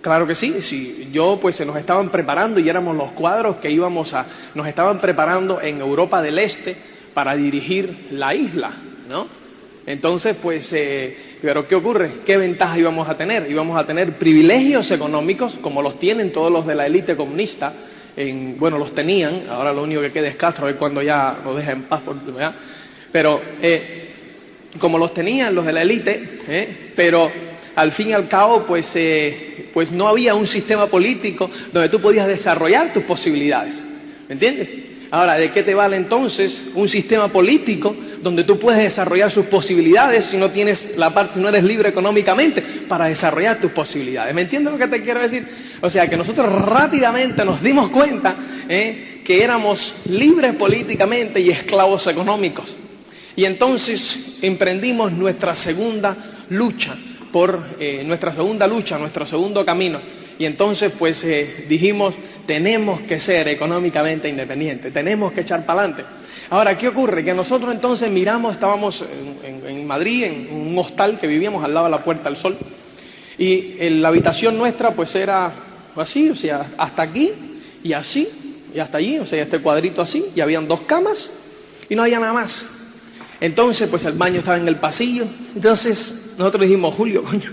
Claro que sí, sí. Yo pues se nos estaban preparando y éramos los cuadros que nos estaban preparando en Europa del Este para dirigir la isla, ¿no? Entonces pues, pero ¿qué ocurre? ¿Qué ventaja íbamos a tener? Íbamos a tener privilegios económicos como los tienen todos los de la élite comunista, bueno, los tenían, ahora lo único que queda es Castro, a ver cuando ya lo deja en paz por último, ¿ya? Pero como los tenían los de la élite, pero al fin y al cabo pues no había un sistema político donde tú podías desarrollar tus posibilidades, ¿me entiendes? Ahora, ¿de qué te vale entonces un sistema político donde tú puedes desarrollar sus posibilidades si no tienes no eres libre económicamente para desarrollar tus posibilidades? ¿Me entiendes lo que te quiero decir? O sea, que nosotros rápidamente nos dimos cuenta que éramos libres políticamente y esclavos económicos. Y entonces emprendimos nuestra segunda lucha, nuestro segundo camino. Y entonces pues dijimos, tenemos que ser económicamente independientes, tenemos que echar para adelante. Ahora, ¿qué ocurre? Que nosotros entonces estábamos en Madrid, en un hostal que vivíamos al lado de la Puerta del Sol, y la habitación nuestra pues era así, o sea, hasta aquí y así, y hasta allí, o sea, este cuadrito así, y habían 2 camas y no había nada más. Entonces, pues el baño estaba en el pasillo. Entonces, nosotros dijimos, Julio, coño,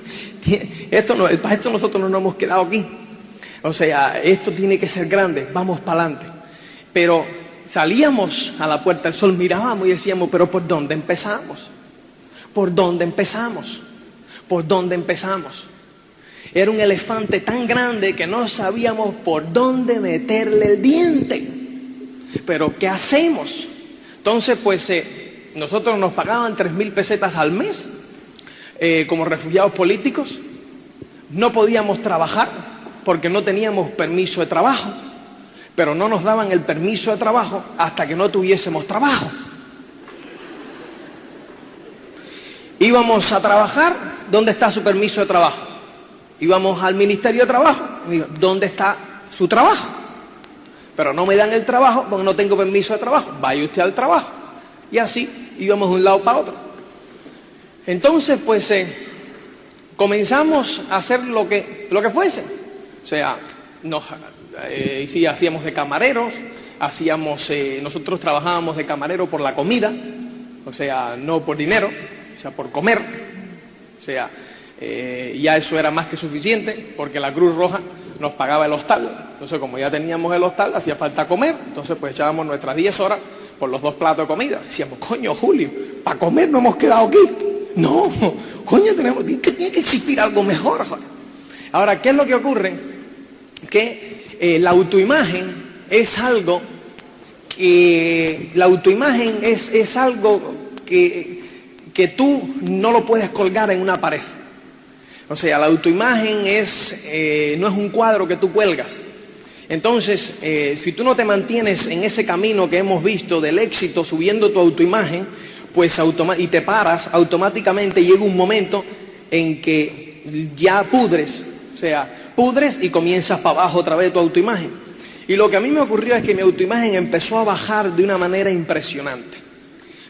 para esto nosotros no nos hemos quedado aquí. O sea, esto tiene que ser grande, vamos para adelante. Pero salíamos a la Puerta del Sol, mirábamos y decíamos, pero ¿por dónde empezamos? ¿Por dónde empezamos? ¿Por dónde empezamos? Era un elefante tan grande que no sabíamos por dónde meterle el diente. Pero ¿qué hacemos? Entonces, pues nosotros nos pagaban 3.000 pesetas al mes como refugiados políticos. No podíamos trabajar porque no teníamos permiso de trabajo, pero no nos daban el permiso de trabajo hasta que no tuviésemos trabajo. Íbamos a trabajar, ¿dónde está su permiso de trabajo? Íbamos al Ministerio de Trabajo, ¿dónde está su trabajo? Pero no me dan el trabajo porque no tengo permiso de trabajo. Vaya usted al trabajo. Y así íbamos de un lado para otro. Entonces, pues, comenzamos a hacer lo que fuese. O sea, sí, hacíamos de camareros, nosotros trabajábamos de camarero por la comida, o sea, no por dinero, o sea, por comer. O sea, ya eso era más que suficiente, porque la Cruz Roja nos pagaba el hostal. Entonces, como ya teníamos el hostal, hacía falta comer. Entonces, pues echábamos nuestras 10 horas por los 2 platos de comida. Decíamos, coño, Julio, para comer no hemos quedado aquí. No, coño, tiene que existir algo mejor. Joder. Ahora, ¿qué es lo que ocurre? Que la autoimagen es algo que tú no lo puedes colgar en una pared. O sea, la autoimagen no es un cuadro que tú cuelgas. Entonces, si tú no te mantienes en ese camino que hemos visto del éxito, subiendo tu autoimagen, pues y te paras, automáticamente llega un momento en que ya pudres, o sea, pudres y comienzas para abajo otra vez tu autoimagen. Y lo que a mí me ocurrió es que mi autoimagen empezó a bajar de una manera impresionante,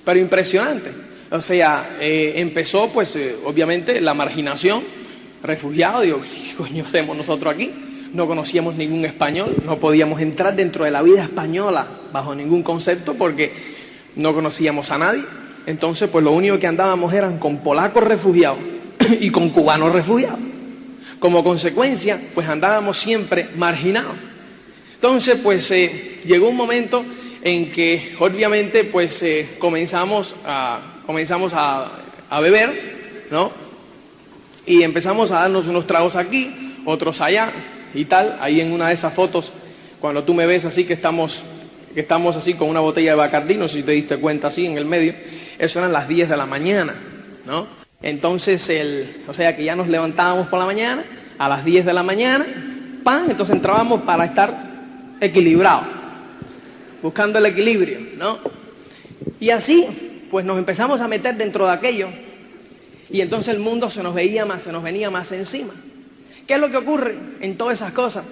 pero impresionante. O sea, empezó pues obviamente la marginación, refugiados. Digo, ¿qué coño hacemos nosotros aquí? No conocíamos ningún español, no podíamos entrar dentro de la vida española bajo ningún concepto porque no conocíamos a nadie. Entonces, pues lo único que andábamos eran con polacos refugiados y con cubanos refugiados. Como consecuencia, pues andábamos siempre marginados. Entonces, pues llegó un momento en que, obviamente, pues comenzamos a beber, ¿no? Y empezamos a darnos unos tragos aquí, otros allá y tal. Ahí en una de esas fotos, cuando tú me ves así, que estamos así con una botella de Bacardí, no sé si te diste cuenta, así en el medio, eso eran las 10 de la mañana, ¿no? Entonces, o sea que ya nos levantábamos por la mañana, a las 10 de la mañana, ¡pam! Entonces entrábamos para estar equilibrados, buscando el equilibrio, ¿no? Y así, pues nos empezamos a meter dentro de aquello, y entonces el mundo se nos venía más encima. ¿Qué es lo que ocurre en todas esas cosas?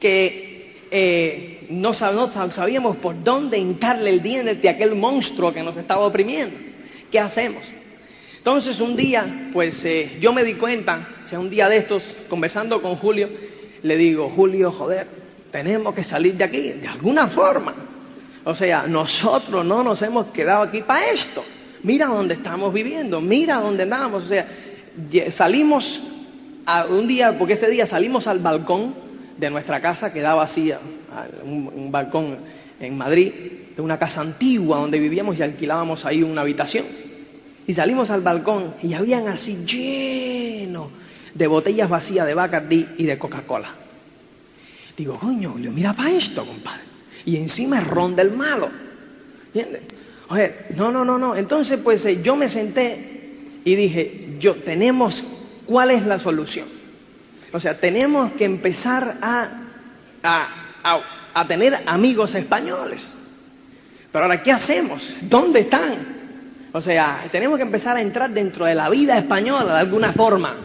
Que no sabíamos por dónde hincarle el diente a aquel monstruo que nos estaba oprimiendo. ¿Qué hacemos? Entonces un día, pues yo me di cuenta, o sea, un día de estos, conversando con Julio, le digo, Julio, joder, tenemos que salir de aquí, de alguna forma. O sea, nosotros no nos hemos quedado aquí para esto. Mira dónde estamos viviendo, mira dónde andamos. O sea, salimos un día, porque ese día salimos al balcón de nuestra casa, que daba así, un balcón en Madrid, de una casa antigua donde vivíamos y alquilábamos ahí una habitación. Y salimos al balcón y habían así lleno de botellas vacías de Bacardi y de Coca-Cola. Digo, coño, mira para esto, compadre. Y encima es ron del malo. ¿Entiendes? Oye, no. Entonces, pues yo me senté y dije, ¿cuál es la solución? O sea, tenemos que empezar a tener amigos españoles. Pero ahora, ¿qué hacemos? ¿Dónde están? O sea, tenemos que empezar a entrar dentro de la vida española de alguna forma.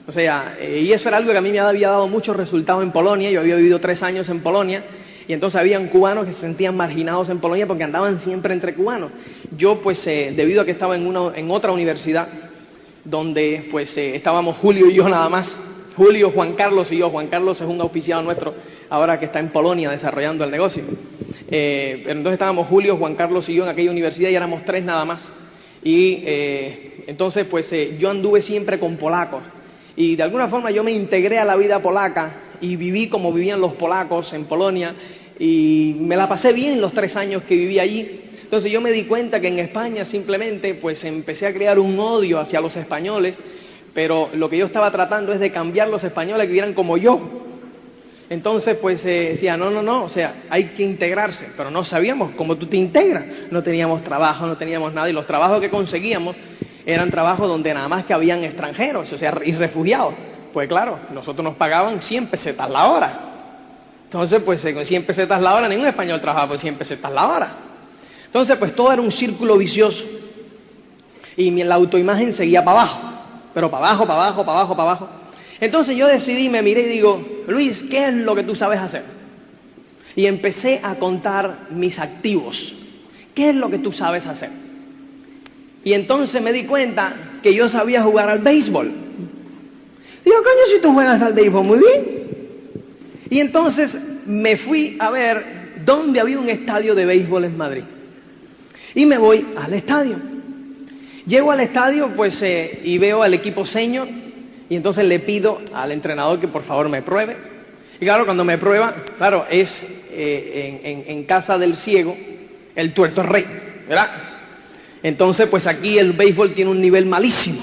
O sea, y eso era algo que a mí me había dado muchos resultados en Polonia. Yo había vivido 3 años en Polonia y entonces habían cubanos que se sentían marginados en Polonia porque andaban siempre entre cubanos. Yo, pues, debido a que estaba en otra universidad donde, pues, estábamos Julio y yo nada más. Julio, Juan Carlos y yo. Juan Carlos es un auspiciado nuestro ahora que está en Polonia desarrollando el negocio. Pero entonces estábamos Julio, Juan Carlos y yo en aquella universidad y éramos 3 nada más. Y entonces, pues, yo anduve siempre con polacos. Y de alguna forma yo me integré a la vida polaca y viví como vivían los polacos en Polonia y me la pasé bien los 3 años que viví allí. Entonces yo me di cuenta que en España simplemente pues empecé a crear un odio hacia los españoles, pero lo que yo estaba tratando es de cambiar los españoles que vivieran como yo. Entonces pues decía, no, o sea, hay que integrarse, pero no sabíamos cómo tú te integras. No teníamos trabajo, no teníamos nada y los trabajos que conseguíamos eran trabajos donde nada más que habían extranjeros, o sea, y refugiados. Pues claro, nosotros nos pagaban 100 pesetas la hora. Entonces, pues con 100 pesetas la hora, ningún español trabajaba por 100 pesetas la hora. Entonces, pues todo era un círculo vicioso. Y la autoimagen seguía para abajo, pero para abajo. Entonces yo decidí, me miré y digo, Luis, ¿qué es lo que tú sabes hacer? Y empecé a contar mis activos. ¿Qué es lo que tú sabes hacer? Y entonces me di cuenta que yo sabía jugar al béisbol. Digo, coño, si tú juegas al béisbol muy bien. Y entonces me fui a ver dónde había un estadio de béisbol en Madrid. Y me voy al estadio. Llego al estadio, pues, y veo al equipo senior, y entonces le pido al entrenador que por favor me pruebe. Y claro, cuando me prueba, claro, es en casa del ciego, el tuerto es rey, ¿verdad? Entonces, pues aquí el béisbol tiene un nivel malísimo.